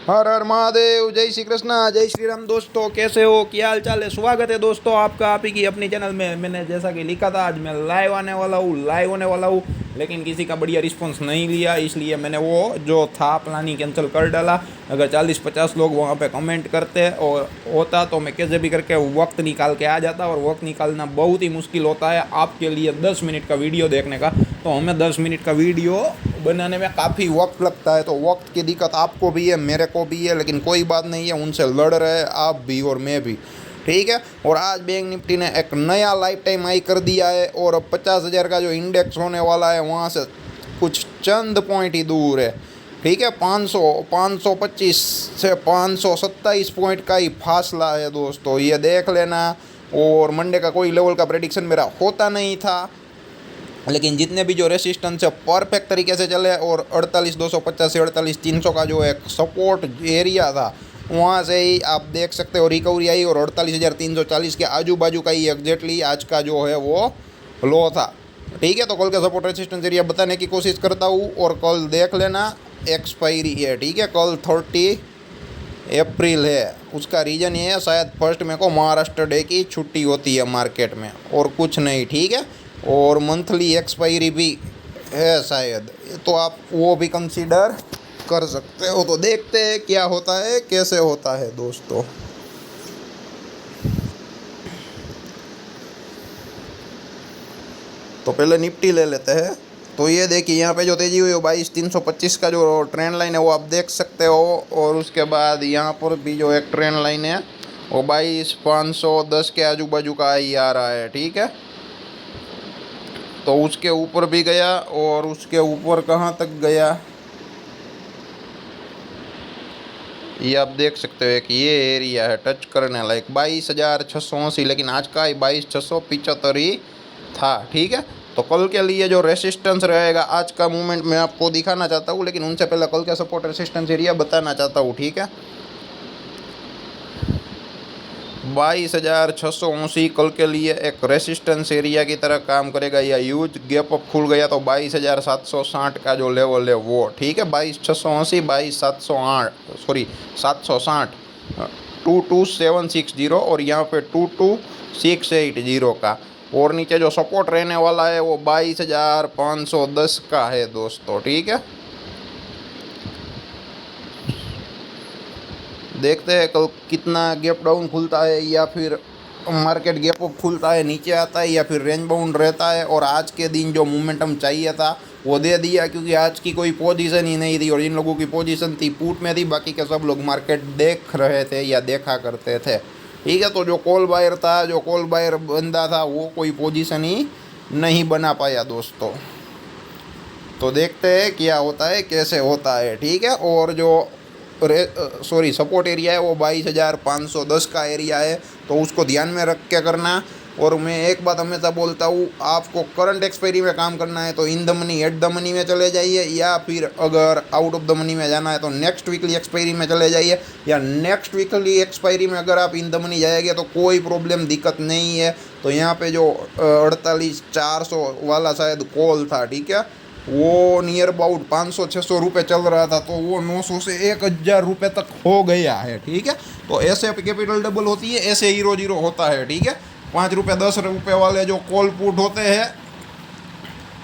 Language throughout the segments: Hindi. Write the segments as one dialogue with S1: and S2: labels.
S1: हर हर महादेव, जय श्री कृष्णा, जय श्री राम। दोस्तों कैसे हो, क्या हाल चाल है? स्वागत है दोस्तों आपका आप ही की अपनी चैनल में। मैंने जैसा कि लिखा था आज मैं लाइव आने वाला हूँ, लाइव होने वाला हूँ, लेकिन किसी का बढ़िया रिस्पॉन्स नहीं लिया, इसलिए मैंने वो जो था प्लानिंग कैंसिल कर डाला। अगर 40-50 लोग वहाँ पे कमेंट करते और होता तो मैं कैसे भी करके वक्त निकाल के आ जाता, और वक्त निकालना बहुत ही मुश्किल होता है आपके लिए 10 मिनट का वीडियो देखने का। तो हमें 10 मिनट का वीडियो बनाने में काफ़ी वक्त लगता है, तो वक्त की दिक्कत आपको भी है, मेरे को भी है, लेकिन कोई बात नहीं है, उनसे लड़ रहे हैं आप भी और मैं भी। ठीक है। और आज बैंक निफ्टी ने एक नया लाइफ टाइम हाई कर दिया है, और अब 50,000 का जो इंडेक्स होने वाला है वहाँ से कुछ चंद पॉइंट ही दूर है। ठीक है। 525 से 527 पॉइंट का ही फासला है दोस्तों, ये देख लेना। और मंडे का कोई लेवल का प्रेडिक्शन मेरा होता नहीं था, लेकिन जितने भी जो रेसिस्टेंस है परफेक्ट तरीके से चले, और 48,250 से 48,300 का जो एक सपोर्ट एरिया था वहाँ से ही आप देख सकते हो रिकवरी आई, और 48,340 के आजू बाजू का ही एग्जैक्टली आज का जो है वो लो था। ठीक है। तो कल का सपोर्ट रेसिस्टेंस एरिया बताने की कोशिश करता हूँ, और कल देख लेना एक्सपायरी है। ठीक है। कल 30 अप्रैल है। उसका रीज़न ये है, शायद 1 मई को महाराष्ट्र डे की छुट्टी होती है मार्केट में, और कुछ नहीं। ठीक है। और मंथली एक्सपायरी भी है शायद, तो आप वो भी कंसीडर कर सकते हो। तो देखते हैं क्या होता है, कैसे होता है दोस्तों। तो पहले निफ्टी ले लेते हैं। तो ये देखिए यहाँ पे जो तेजी हुई है 22,325 का जो ट्रेंड लाइन है वो आप देख सकते हो, और उसके बाद यहाँ पर भी जो एक ट्रेंड लाइन है वो 22,510 के आजू बाजू का ही आ रहा है। ठीक है। तो उसके ऊपर भी गया, और उसके ऊपर कहाँ तक गया ये आप देख सकते हो। कि ये एरिया है टच करने लायक 22,680, लेकिन आज का ही 22,675 ही था। ठीक है। तो कल के लिए जो रेसिस्टेंस रहेगा, आज का मूवमेंट मैं आपको दिखाना चाहता हूँ, लेकिन उनसे पहले कल का सपोर्ट रेसिस्टेंस एरिया बताना चाहता हूँ। ठीक है। 22,680 कल के लिए एक रेसिस्टेंस एरिया की तरह काम करेगा, या यूज गैप अप खुल गया तो 22,760 का जो लेवल है वो। ठीक है। 22,680, 22,708, सॉरी 760, 22,760, और यहाँ पे 22,680 का। और नीचे जो सपोर्ट रहने वाला है वो 22,510 का है दोस्तों। ठीक है। देखते हैं कल कितना गैप डाउन खुलता है, या फिर मार्केट गैप अप खुलता है, नीचे आता है, या फिर रेंज बाउंड रहता है। और आज के दिन जो मोमेंटम चाहिए था वो दे दिया, क्योंकि आज की कोई पोजीशन ही नहीं थी, और जिन लोगों की पोजीशन थी पुट में थी, बाकी के सब लोग मार्केट देख रहे थे या देखा करते थे। ठीक है। तो जो कॉल बायर था, जो कॉल बायर बंदा था, वो कोई पोजीशन ही नहीं बना पाया दोस्तों। तो देखते हैं क्या होता है, कैसे होता है। ठीक है। और जो सपोर्ट एरिया है वो 22,510 का एरिया है, तो उसको ध्यान में रख के करना। और मैं एक बात हमेशा बोलता हूँ, आपको करंट एक्सपायरी में काम करना है तो in the money at the money में चले जाइए, या फिर अगर आउट ऑफ द मनी में जाना है तो नेक्स्ट वीकली एक्सपायरी में चले जाइए, या नेक्स्ट वीकली एक्सपायरी में अगर आप इन द मनी जाएंगे तो कोई प्रॉब्लम दिक्कत नहीं है। तो यहाँ पे जो 48,400 वाला शायद कॉल था, ठीक है, वो नियर अबाउट 500-600 रुपये चल रहा था, तो वो 900 से 1,000 रुपये तक हो गया है। ठीक है। तो ऐसे कैपिटल डबल होती है, ऐसे हीरो जीरो होता है। ठीक है। 5 रुपये 10 रुपये वाले जो कॉल पुट होते हैं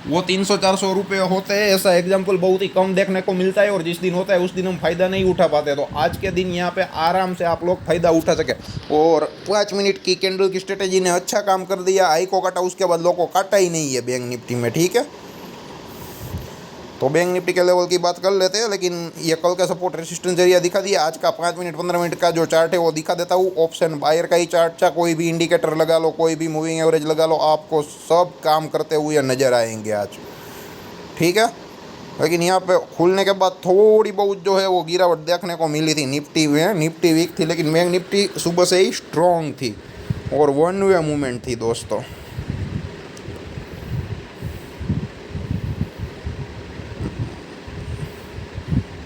S1: वो 300-400 रुपये होते हैं। ऐसा एग्जाम्पल बहुत ही कम देखने को मिलता है, और जिस दिन होता है उस दिन हम फ़ायदा नहीं उठा पाते। तो आज के दिन यहाँ पे आराम से आप लोग फ़ायदा उठा सके। और 5 मिनट की कैंडल की स्ट्रेटेजी ने अच्छा काम कर दिया, हाई को काटा, उसके बाद लो को काटा ही नहीं है बैंक निफ्टी में। ठीक है। तो बैंक निफ्टी के लेवल की बात कर लेते हैं, लेकिन ये कल का सपोर्ट रेसिस्टेंस एरिया दिखा दिया। आज का 5 मिनट 15 मिनट का जो चार्ट है वो दिखा देता हूँ। ऑप्शन बायर का ही चार्ट था, कोई भी इंडिकेटर लगा लो, कोई भी मूविंग एवरेज लगा लो, आपको सब काम करते हुए नजर आएंगे आज। ठीक है। लेकिन यहाँ पे खुलने के बाद थोड़ी बहुत जो है वो गिरावट देखने को मिली थी निफ्टी में। निफ्टी वीक थी, लेकिन बैंक निफ्टी सुबह से ही स्ट्रॉन्ग थी, और वन वे मूवमेंट थी दोस्तों।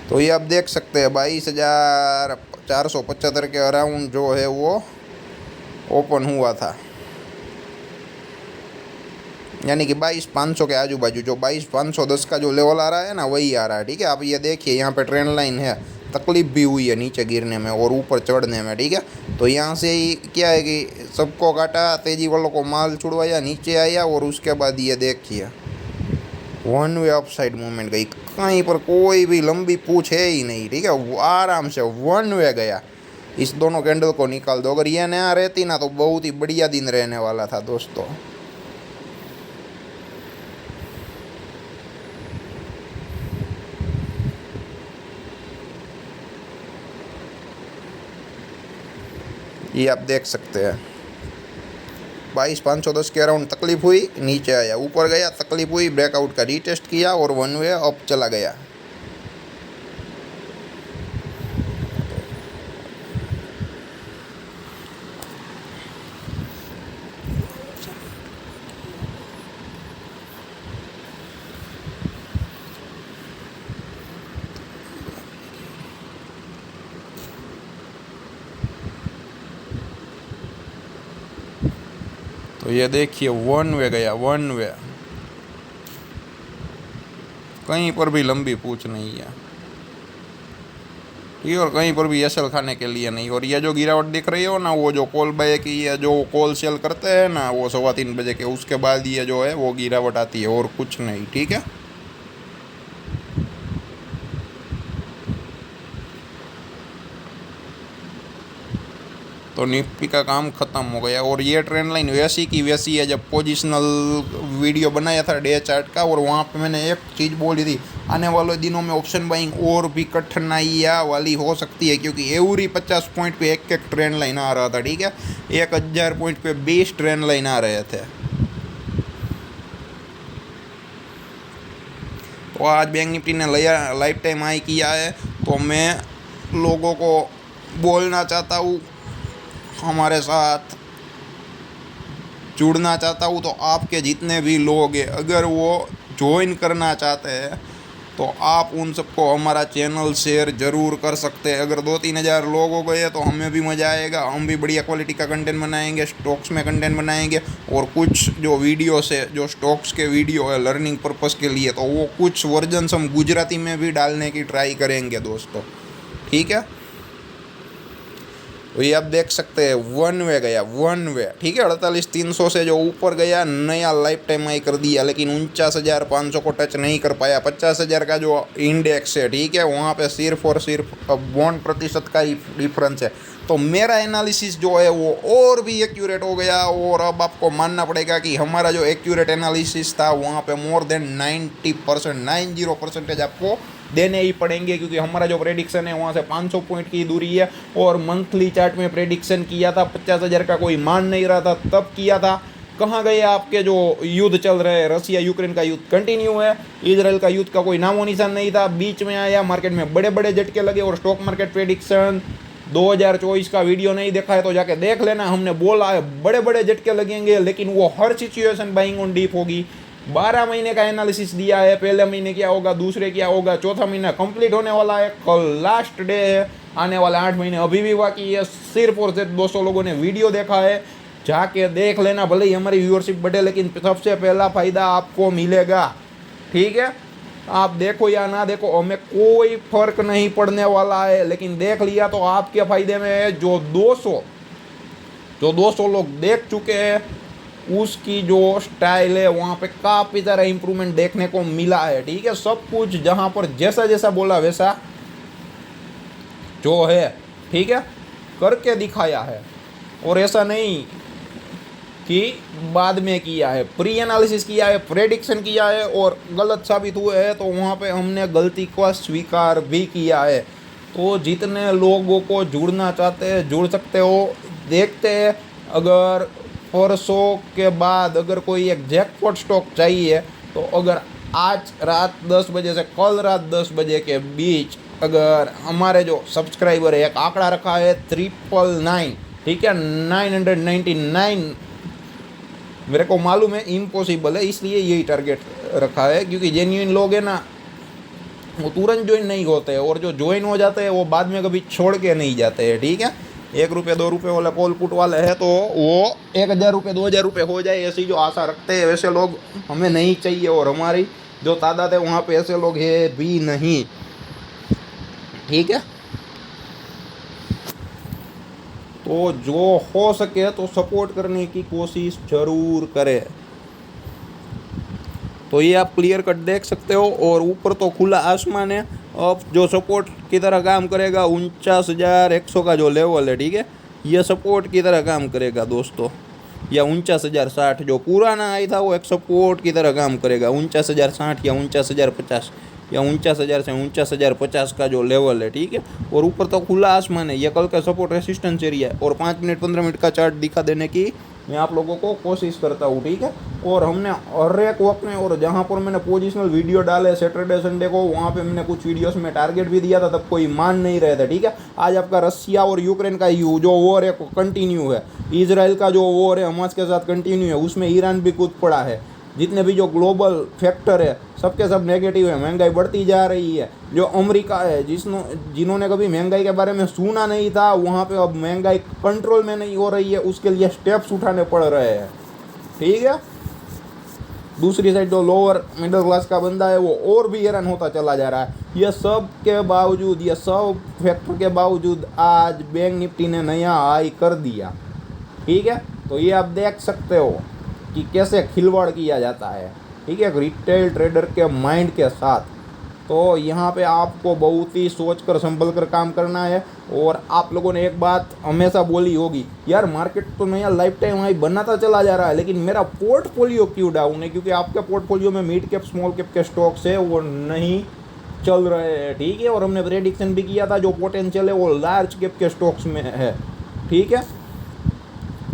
S1: तो ये आप देख सकते हैं 22,475 के अराउंड जो है वो ओपन हुआ था, यानी कि 22,500 के आजू बाजू, जो 22,510 का जो लेवल आ रहा है ना वही आ रहा है। ठीक है। आप ये देखिए यहाँ पे ट्रेंड लाइन है, तकलीफ़ भी हुई है नीचे गिरने में और ऊपर चढ़ने में, ठीक है। तो यहाँ से ही क्या है कि सबको काटा, तेजी वालों को माल छुड़वाया, नीचे आया और उसके बाद ये देखिए one way up side movement गई, कहीं पर कोई भी लंबी पूछ है ही नहीं, ठीक है। वो आराम से वन वे गया। इस दोनों कैंडल को निकाल दो, अगर ये नया रहती ना तो बहुत ही बढ़िया दिन रहने वाला था दोस्तों। ये आप देख सकते हैं 22,510 के अराउंड तकलीफ हुई, नीचे आया, ऊपर गया, तकलीफ हुई, ब्रेकआउट का रीटेस्ट किया और वन वे अप चला गया। तो ये देखिए वन वे गया, वन वे, कहीं पर भी लंबी पूछ नहीं है, ठीक है, और कहीं पर भी एसएल खाने के लिए नहीं। और ये जो गिरावट दिख रही हो ना, वो जो कॉल बाय की है, जो कॉल सेल करते हैं ना, वो 3:15 बजे के उसके बाद ये जो है वो गिरावट आती है और कुछ नहीं, ठीक है। तो निफ्टी का काम ख़त्म हो गया। और ये ट्रेंड लाइन वैसी की वैसी है जब पोजिशनल वीडियो बनाया था डे चार्ट का, और वहाँ पे मैंने एक चीज़ बोली थी, आने वाले दिनों में ऑप्शन बाइंग और भी कठिनाइयाँ वाली हो सकती है, क्योंकि एवरी 50 पॉइंट पे एक एक ट्रेंड लाइन आ रहा था, ठीक है। 1000 पॉइंट पे 20 ट्रेंड लाइन आ रहे थे। तो आज बैंक निफ्टी ने लाइफ टाइम हाई किया है। तो मैं लोगों को बोलना चाहता हूँ, हमारे साथ जुड़ना चाहता हूँ, तो आपके जितने भी लोग हैं अगर वो ज्वाइन करना चाहते हैं तो आप उन सबको हमारा चैनल शेयर ज़रूर कर सकते हैं। अगर 2-3 हज़ार लोग हो गए तो हमें भी मज़ा आएगा, हम भी बढ़िया क्वालिटी का कंटेंट बनाएंगे, स्टॉक्स में कंटेंट बनाएंगे, और कुछ जो वीडियोस है, जो स्टॉक्स के वीडियो है लर्निंग पर्पज़ के लिए, तो वो कुछ वर्जन्स हम गुजराती में भी डालने की ट्राई करेंगे दोस्तों, ठीक है। तो ये आप देख सकते हैं वन वे गया, वन वे, ठीक है। 48,300 से जो ऊपर गया, नया लाइफ टाइम हाई कर दिया, लेकिन 49,500 को टच नहीं कर पाया। 50,000 का जो इंडेक्स है, ठीक है, वहाँ पे सिर्फ और सिर्फ 1% का ही डिफरेंस है। तो मेरा एनालिसिस जो है वो और भी एक्यूरेट हो गया, और अब आपको मानना पड़ेगा कि हमारा जो एक्यूरेट एनालिसिस था वहाँ पे मोर देन 90%, 90% आपको देने ही पड़ेंगे, क्योंकि हमारा जो प्रेडिक्शन है वहाँ से 500 पॉइंट की दूरी है। और मंथली चार्ट में प्रेडिक्शन किया था 50,000 का, कोई मान नहीं रहा था तब किया था। कहाँ गए आपके जो युद्ध चल रहे हैं, रसिया यूक्रेन का युद्ध कंटिन्यू है, इजराइल का युद्ध का कोई नामो निशान नहीं था। बीच में आया, मार्केट में बड़े बड़े झटके लगे, और स्टॉक मार्केट प्रेडिक्शन 2024 का वीडियो नहीं देखा है तो जाके देख लेना, हमने बोला है बड़े बड़े झटके लगेंगे, लेकिन वो हर सिचुएशन बाइंग ऑन डीप होगी। 12 महीने का एनालिसिस दिया है, पहले महीने क्या होगा, दूसरे क्या होगा, चौथा महीना कंप्लीट होने वाला है, कल लास्ट डे है, आने वाले 8 महीने अभी भी बाकी है। सिर्फ और सिर्फ 200 लोगों ने वीडियो देखा है, जाके देख लेना, भले ही हमारी व्यूअरशिप बढ़े, लेकिन सबसे पहला फ़ायदा आपको मिलेगा, ठीक है। आप देखो या ना देखो, हमें कोई फर्क नहीं पड़ने वाला है, लेकिन देख लिया तो आपके फ़ायदे में है। जो 200 लोग देख चुके हैं उसकी जो स्टाइल है वहाँ पे काफ़ी सारा इम्प्रूवमेंट देखने को मिला है, ठीक है। सब कुछ जहाँ पर जैसा जैसा बोला वैसा जो है, ठीक है, करके दिखाया है। और ऐसा नहीं कि बाद में किया है, प्री एनालिसिस किया है, प्रेडिक्शन किया है और गलत साबित हुए हैं, तो वहाँ पे हमने गलती को स्वीकार भी किया है। तो जितने लोगों को जुड़ना चाहते हैं जुड़ सकते हो। देखते हैं, अगर परसों के बाद अगर कोई एक जैकपॉट स्टॉक चाहिए तो अगर आज रात 10 बजे से कल रात 10 बजे के बीच अगर हमारे जो सब्सक्राइबर है, एक आंकड़ा रखा है 999, ठीक है, 999, मेरे को मालूम है इम्पॉसिबल है, इसलिए यही टारगेट रखा है, क्योंकि जेन्युइन लोग हैं ना वो तुरंत ज्वाइन नहीं होते हैं, और जो ज्वाइन हो जाते हैं वो बाद में कभी छोड़ के नहीं जाते हैं, ठीक है। 1 रुपये 2 रुपये वाला कॉल पुट वाले हैं तो वो 1,000 रुपये 2,000 रुपये हो जाए ऐसी जो आशा रखते हैं, वैसे लोग हमें नहीं चाहिए, और हमारी जो तादाद है वहाँ पे ऐसे लोग है भी नहीं, ठीक है। तो जो हो सके तो सपोर्ट करने की कोशिश ज़रूर करें। तो ये आप क्लियर कट देख सकते हो। और ऊपर तो खुला आसमान है। अब जो सपोर्ट की तरह काम करेगा 49,100 का जो लेवल है, ठीक है, ये सपोर्ट की तरह काम करेगा दोस्तों। या 49,060 जो पुराना आई था वो एक सपोर्ट की तरह काम करेगा। 49,060 या 49,050 या 49,000 से 49,050 का जो लेवल है, ठीक है। और ऊपर तो खुला आसमान है। ये कल का सपोर्ट रेसिस्टेंस एरिया है। और 5 मिनट 15 मिनट का चार्ट दिखा देने की मैं आप लोगों को कोशिश करता हूँ, ठीक है। और हमने हर एक वक्त में और जहाँ पर मैंने पोजिशनल वीडियो डाले सैटरडे संडे को, वहाँ पे मैंने कुछ वीडियोस में टारगेट भी दिया था, तब कोई मान नहीं रहे थे, ठीक है। आज आपका रसिया और यूक्रेन का जो वॉर है कंटिन्यू है। इजराइल का जो वॉर है हमास के साथ कंटिन्यू है, उसमें ईरान भी कूद पड़ा है। जितने भी जो ग्लोबल फैक्टर है सबके सब नेगेटिव है। महंगाई बढ़ती जा रही है। जो अमेरिका है जिन्होंने कभी महंगाई के बारे में सुना नहीं था, वहाँ पे अब महंगाई कंट्रोल में नहीं हो रही है, उसके लिए स्टेप्स उठाने पड़ रहे हैं, ठीक है। दूसरी साइड जो लोअर मिडिल क्लास का बंदा है वो और भी हैरान होता चला जा रहा है। ये सब के बावजूद, ये सब फैक्टर के बावजूद आज बैंक निफ्टी ने नया हाई कर दिया, ठीक है। तो ये आप देख सकते हो कि कैसे खिलवाड़ किया जाता है, ठीक है, रिटेल ट्रेडर के माइंड के साथ। तो यहाँ पे आपको बहुत ही सोच कर संभल कर काम करना है। और आप लोगों ने एक बात हमेशा बोली होगी, यार मार्केट तो नया लाइफ टाइम हाई बनाता चला जा रहा है, लेकिन मेरा पोर्टफोलियो क्यों डाउन है? क्योंकि आपके पोर्टफोलियो में मिड कैप स्मॉल कैप के स्टॉक्स है वो नहीं चल रहे हैं, ठीक है। और हमने प्रेडिक्शन भी किया था जो पोटेंशियल है वो लार्ज कैप के स्टॉक्स में है, ठीक है।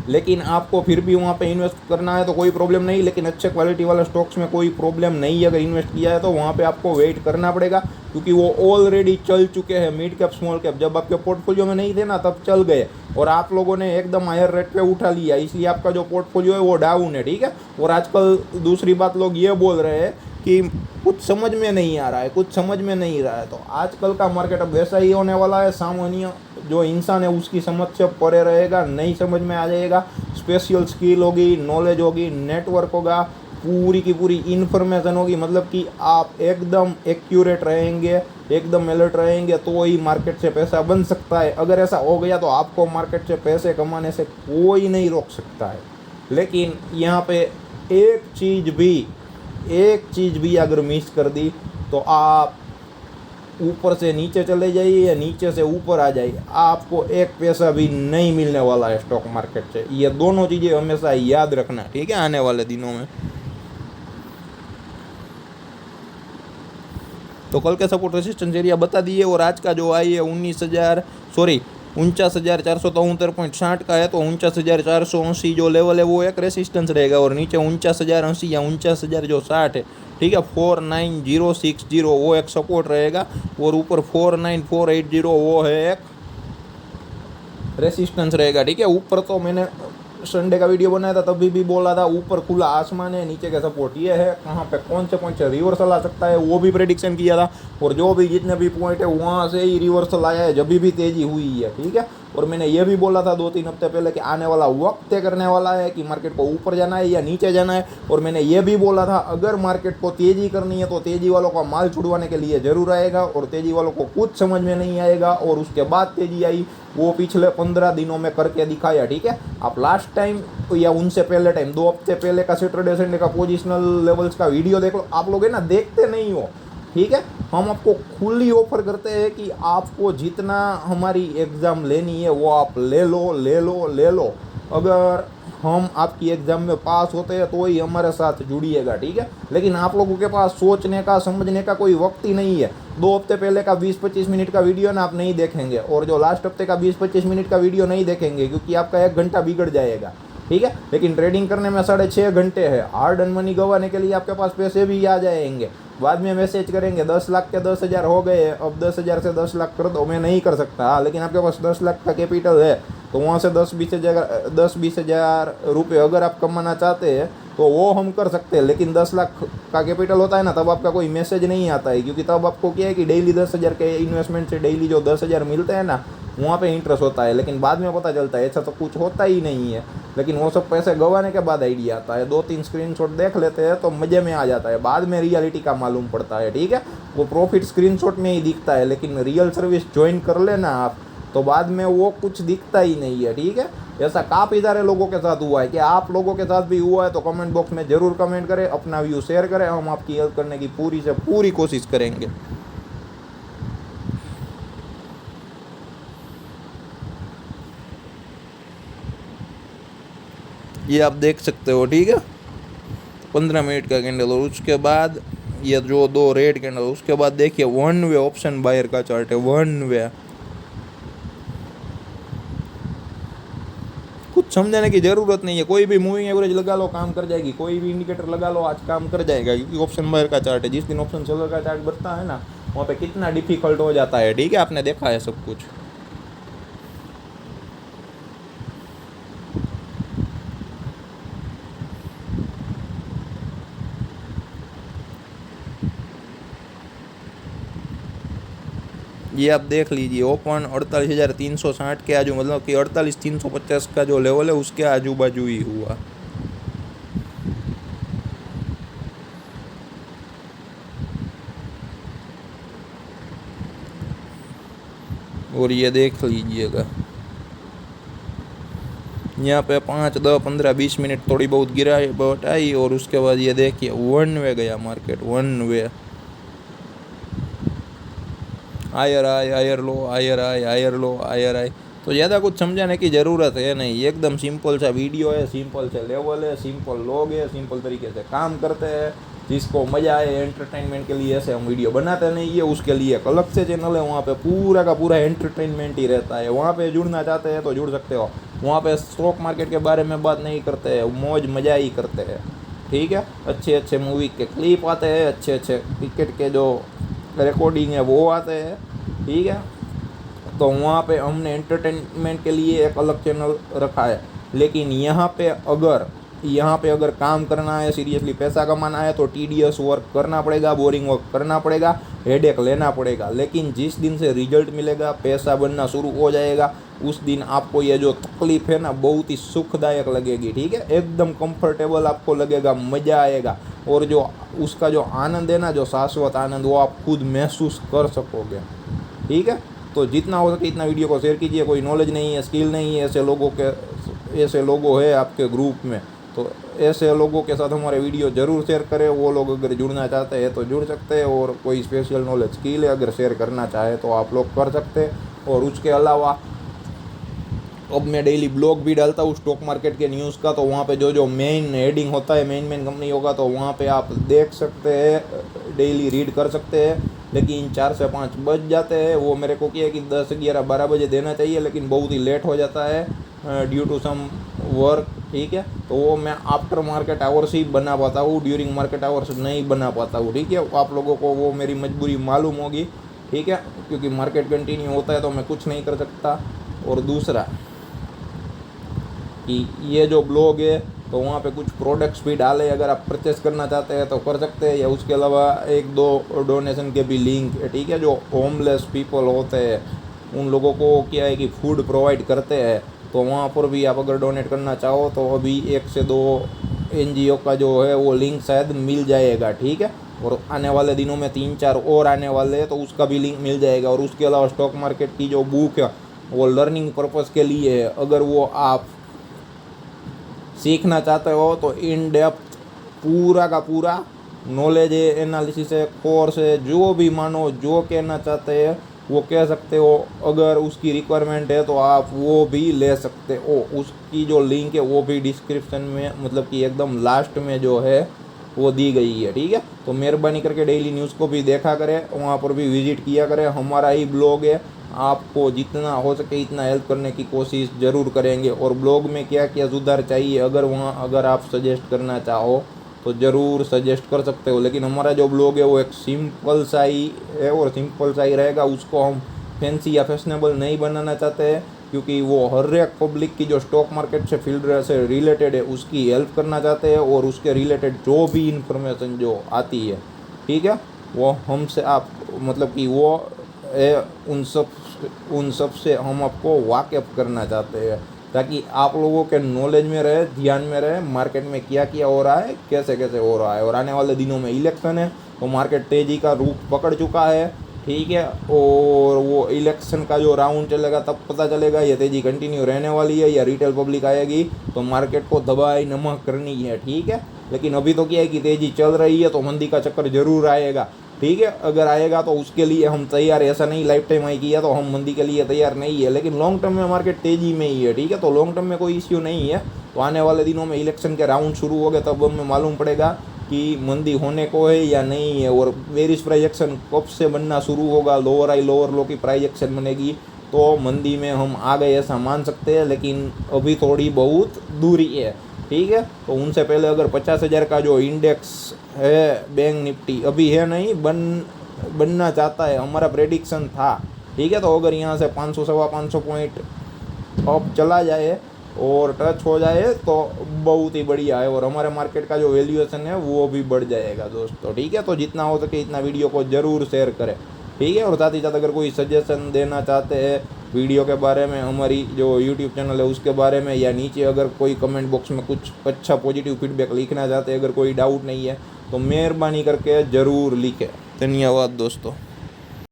S1: लेकिन आपको फिर भी वहाँ पे इन्वेस्ट करना है तो कोई प्रॉब्लम नहीं, लेकिन अच्छे क्वालिटी वाले स्टॉक्स में कोई प्रॉब्लम नहीं है। अगर इन्वेस्ट किया है तो वहाँ पे आपको वेट करना पड़ेगा, क्योंकि वो ऑलरेडी चल चुके हैं। मिड कैप स्मॉल कैप जब आपके पोर्टफोलियो में नहीं थे ना, तब चल गए और आप लोगों ने एकदम हायर रेट पे उठा लिया, इसलिए आपका जो पोर्टफोलियो है वो डाउन है, ठीक है। और आजकल दूसरी बात लोग ये बोल रहे हैं कि कुछ समझ में नहीं आ रहा है, कुछ समझ में नहीं रहा है। तो आजकल का मार्केट अब वैसा ही होने वाला है। सामान्य जो इंसान है उसकी समझ से परे रहेगा, नहीं समझ में आ जाएगा। स्पेशल स्किल होगी, नॉलेज होगी, नेटवर्क होगा, पूरी की पूरी इन्फॉर्मेशन होगी, मतलब कि आप एकदम एक्यूरेट रहेंगे, एकदम अलर्ट रहेंगे, तो ही मार्केट से पैसा बन सकता है। अगर ऐसा हो गया तो आपको मार्केट से पैसे कमाने से कोई नहीं रोक सकता है। लेकिन यहाँ पे एक चीज़ भी अगर मिस कर दी तो आप ऊपर से नीचे चले जाइए या नीचे से ऊपर आ जाइए, आपको एक पैसा भी नहीं मिलने वाला है स्टॉक मार्केट से। ये दोनों चीज़ें हमेशा याद रखना, ठीक है, आने वाले दिनों में। तो कल के सपोर्ट रेसिस्टेंस एरिया बता दिए। और आज का जो आई है 49,473.60 का है। तो 49,480 जो लेवल है वो एक रेसिस्टेंस रहेगा। और नीचे 49,080 या 49,000 जो 60 है, ठीक है, 49060 वो एक सपोर्ट रहेगा। और ऊपर 49480 वो है एक रेसिस्टेंस रहेगा, ठीक है। ऊपर तो मैंने संडे का वीडियो बनाया था तभी भी बोला था, ऊपर खुला आसमान है, नीचे का सपोर्ट ये है। कहाँ पे कौन से रिवर्सल आ सकता है वो भी प्रेडिक्शन किया था। और जो भी जितने भी पॉइंट है वहाँ से ही रिवर्सल आया है जब भी तेज़ी हुई है, ठीक है। और मैंने ये भी बोला था 2-3 हफ्ते पहले कि आने वाला वक्त तय करने वाला है कि मार्केट को ऊपर जाना है या नीचे जाना है। और मैंने ये भी बोला था अगर मार्केट को तेज़ी करनी है तो तेज़ी वालों का माल छुड़वाने के लिए ज़रूर आएगा, और तेज़ी वालों को कुछ समझ में नहीं आएगा। और उसके बाद तेज़ी आई वो पिछले 15 दिनों में करके दिखाया, ठीक है। आप लास्ट टाइम या उनसे पहले टाइम 2 हफ्ते पहले का सैटरडे संडे का पोजिशनल लेवल्स का वीडियो देख लो। आप लोग है ना देखते नहीं हो, ठीक है। हम आपको खुली ऑफर करते हैं कि आपको जितना हमारी एग्ज़ाम लेनी है वो आप ले लो। अगर हम आपकी एग्ज़ाम में पास होते हैं तो ही हमारे साथ जुड़िएगा, ठीक है। लेकिन आप लोगों के पास सोचने का समझने का कोई वक्त ही नहीं है। 2 हफ्ते पहले का 20-25 मिनट का वीडियो ना आप नहीं देखेंगे, और जो लास्ट हफ्ते का 20-25 मिनट का वीडियो नहीं देखेंगे, क्योंकि आपका 1 घंटा बिगड़ जाएगा, ठीक है। लेकिन ट्रेडिंग करने में 6.5 घंटे है। हार्ड एंड मनी गंवाने के लिए आपके पास पैसे भी आ जाएंगे। बाद में मैसेज करेंगे 10 लाख के 10,000 हो गए, अब 10,000 से 10 लाख कर दो। मैं नहीं कर सकता, लेकिन आपके पास 10 लाख का कैपिटल है तो वहाँ से 10-20 हज़ार रुपये अगर आप कमाना चाहते हैं तो वो हम कर सकते हैं। लेकिन 10 लाख का कैपिटल होता है ना, तब आपका कोई मैसेज नहीं आता है, क्योंकि तब आपको क्या है कि डेली 10,000 के इन्वेस्टमेंट से डेली जो 10,000 मिलते हैं ना, वहाँ पे इंटरेस्ट होता है। लेकिन बाद में पता चलता है ऐसा तो कुछ होता ही नहीं है। लेकिन वो सब पैसे गंवाने के बाद आइडिया आता है। 2-3 स्क्रीनशॉट देख लेते हैं तो मज़े में आ जाता है, बाद में रियलिटी का मालूम पड़ता है, ठीक है। वो प्रॉफिट स्क्रीनशॉट में ही दिखता है, लेकिन रियल सर्विस ज्वाइन कर लेना आप, तो बाद में वो कुछ दिखता ही नहीं है। ठीक है, ऐसा काफ़ी सारे लोगों के साथ हुआ है। कि आप लोगों के साथ भी हुआ है तो कमेंट बॉक्स में ज़रूर कमेंट करें, अपना व्यू शेयर करें, हम आपकी हेल्प करने की पूरी से पूरी कोशिश करेंगे। ये आप देख सकते हो। ठीक है, 15 मिनट का कैंडल, और उसके बाद ये जो दो रेड कैंडल, उसके बाद देखिए वन वे ऑप्शन बायर का चार्ट है, वन वे। कुछ समझने की ज़रूरत नहीं है, कोई भी मूविंग एवरेज लगा लो काम कर जाएगी, कोई भी इंडिकेटर लगा लो आज काम कर जाएगा, क्योंकि ऑप्शन बायर का चार्ट है। जिस दिन ऑप्शन सेलर का चार्ट बनता है ना, वहाँ पे कितना डिफिकल्ट हो जाता है। ठीक है, आपने देखा है सब कुछ। ये आप देख लीजिए, ओपन 48,360 के आजू, मतलब कि 48,350 का जो लेवल है उसके आजू बाजू ही हुआ। और ये देख लीजिएगा, यहाँ पे 5, 10, 15, 20 मिनट थोड़ी बहुत गिरावट आई, और उसके बाद ये देखिए वन वे गया मार्केट, वन वे। हायर आए, हायर लो, हायर आए, हायर लो, हायर आए। तो ज़्यादा कुछ समझाने की ज़रूरत है नहीं, एकदम सिंपल सा वीडियो है, सिंपल से लेवल है, सिंपल लोग है, सिंपल तरीके से काम करते हैं। जिसको मज़ा आए एंटरटेनमेंट के लिए ऐसे हम वीडियो बनाते नहीं है, उसके लिए एक अलग से चैनल है, वहाँ पे पूरा का पूरा एंटरटेनमेंट ही रहता है। वहाँ पे जुड़ना चाहते हैं तो जुड़ सकते हो। वहाँ पे स्टॉक मार्केट के बारे में बात नहीं करते हैं, मौज मज़ा ही करते हैं। ठीक है, अच्छे अच्छे मूवी के क्लिप आते हैं, अच्छे अच्छे क्रिकेट के जो रिकॉर्डिंग है वो आते हैं। ठीक है, तो वहाँ पे हमने एंटरटेनमेंट के लिए एक अलग चैनल रखा है। लेकिन यहाँ पे अगर काम करना है, सीरियसली पैसा कमाना है, तो टीडीएस वर्क करना पड़ेगा, बोरिंग वर्क करना पड़ेगा, हेडेक लेना पड़ेगा। लेकिन जिस दिन से रिजल्ट मिलेगा, पैसा बनना शुरू हो जाएगा, उस दिन आपको ये जो तकलीफ है ना बहुत ही सुखदायक लगेगी। ठीक है, एकदम कंफर्टेबल आपको लगेगा, मज़ा आएगा, और जो उसका जो आनंद है ना, जो शाश्वत आनंद, वो आप खुद महसूस कर सकोगे। ठीक है, तो जितना हो सके इतना वीडियो को शेयर कीजिए। कोई नॉलेज नहीं है, स्किल नहीं है, ऐसे लोगों है आपके ग्रुप में, तो ऐसे लोगों के साथ हमारे वीडियो ज़रूर शेयर करें। वो लोग अगर जुड़ना चाहते हैं तो जुड़ सकते हैं, और कोई स्पेशल नॉलेज स्किल है अगर शेयर करना चाहे तो आप लोग कर सकते हैं। और उसके अलावा अब मैं डेली ब्लॉग भी डालता हूँ स्टॉक मार्केट के न्यूज़ का, तो वहाँ पे जो मेन हेडिंग होता है, मेन कंपनी होगा, तो वहाँ पे आप देख सकते हैं, डेली रीड कर सकते हैं। लेकिन 4 से 5 बज जाते हैं, वो मेरे को क्या है कि 10, 11, 12 बजे देना चाहिए, लेकिन बहुत ही लेट हो जाता है ड्यू टू सम वर्क। ठीक है, तो वो मैं आफ्टर मार्केट आवर्स ही बना पाता हूँ, ड्यूरिंग मार्केट आवर्स नहीं बना पाता हूँ। ठीक है, आप लोगों को वो मेरी मजबूरी मालूम होगी। ठीक है, क्योंकि मार्केट कंटिन्यू होता है तो मैं कुछ नहीं कर सकता। और दूसरा कि ये जो ब्लॉग है तो वहाँ पे कुछ प्रोडक्ट्स भी डाले, अगर आप परचेस करना चाहते हैं तो कर सकते हैं, या उसके अलावा 1-2 डोनेशन के भी लिंक है। ठीक है, जो होमलेस पीपल होते हैं उन लोगों को क्या है कि फूड प्रोवाइड करते हैं, तो वहाँ पर भी आप अगर डोनेट करना चाहो तो अभी 1 से 2 NGO का जो है वो लिंक शायद मिल जाएगा। ठीक है, और आने वाले दिनों में 3-4 और आने वाले हैं तो उसका भी लिंक मिल जाएगा। और उसके अलावा स्टॉक मार्केट की जो बुक है वो लर्निंग पर्पज़ के लिए है, अगर वो आप सीखना चाहते हो तो इन डेप्थ पूरा का पूरा नॉलेज है, एनालिसिस है, कोर्स है, जो भी मानो जो कहना चाहते हैं वो कह सकते हो। अगर उसकी रिक्वायरमेंट है तो आप वो भी ले सकते हो। उसकी जो लिंक है वो भी डिस्क्रिप्शन में, मतलब कि एकदम लास्ट में जो है वो दी गई है। ठीक है, तो मेहरबानी करके डेली न्यूज़ को भी देखा करें, वहाँ पर भी विजिट किया करें। हमारा ही ब्लॉग है, आपको जितना हो सके इतना हेल्प करने की कोशिश ज़रूर करेंगे। और ब्लॉग में क्या क्या सुधार चाहिए अगर आप सजेस्ट करना चाहो तो ज़रूर सजेस्ट कर सकते हो। लेकिन हमारा जो ब्लॉग है वो एक सिंपल सा ही है और सिंपल सा ही रहेगा। उसको हम फैंसी या फैशनेबल नहीं बनाना चाहते हैं, क्योंकि वो हर एक पब्लिक की जो स्टॉक मार्केट से फील्ड से रिलेटेड है उसकी हेल्प करना चाहते हैं, और उसके रिलेटेड जो भी इंफॉर्मेशन जो आती है, ठीक है, वो हमसे आप मतलब कि वो उन सब से हम आपको वाकिफ़ करना चाहते हैं, ताकि आप लोगों के नॉलेज में रहे, ध्यान में रहे मार्केट में क्या क्या हो रहा है, कैसे कैसे हो रहा है। और आने वाले दिनों में इलेक्शन है तो मार्केट तेज़ी का रूप पकड़ चुका है। ठीक है। और वो इलेक्शन का जो राउंड चलेगा तब पता चलेगा ये तेज़ी कंटिन्यू रहने वाली है या रिटेल पब्लिक आएगी तो मार्केट को दबाई नमक करनी है, ठीक है। लेकिन अभी तो क्या है कि तेज़ी चल रही है तो मंदी का चक्कर ज़रूर आएगा, ठीक है। अगर आएगा तो उसके लिए हम तैयार, ऐसा नहीं लाइफ टाइम आई किया तो हम मंदी के लिए तैयार नहीं है, लेकिन लॉन्ग टर्म में मार्केट तेज़ी में ही है, ठीक है। तो लॉन्ग टर्म में कोई इश्यू नहीं है। तो आने वाले दिनों में इलेक्शन के राउंड शुरू हो गए तब हमें मालूम पड़ेगा कि मंदी होने को है या नहीं है, और बेरिश प्राइस एक्शन कब से बनना शुरू होगा, लोअर हाई लोअर लो की प्राइस एक्शन बनेगी तो मंदी में हम आ गए ऐसा मान सकते हैं, लेकिन अभी थोड़ी बहुत दूरी है, ठीक है। तो उनसे पहले अगर 50,000 का जो इंडेक्स है बैंक निफ्टी अभी है नहीं, बनना चाहता है, हमारा प्रेडिक्शन था, ठीक है। तो अगर यहाँ से 500 सवा 500 पॉइंट अप चला जाए और टच हो जाए तो बहुत ही बढ़िया है, और हमारे मार्केट का जो वैल्यूएशन है वो भी बढ़ जाएगा दोस्तों, ठीक है। तो जितना हो सके इतना वीडियो को ज़रूर शेयर करें, ठीक है। और साथ ही साथ अगर कोई सजेशन देना चाहते हैं वीडियो के बारे में, हमारी जो यूट्यूब चैनल है उसके बारे में, या नीचे अगर कोई कमेंट बॉक्स में कुछ अच्छा पॉजिटिव फीडबैक लिखना चाहते हैं, अगर कोई डाउट नहीं है तो मेहरबानी करके ज़रूर लिखें। धन्यवाद दोस्तों।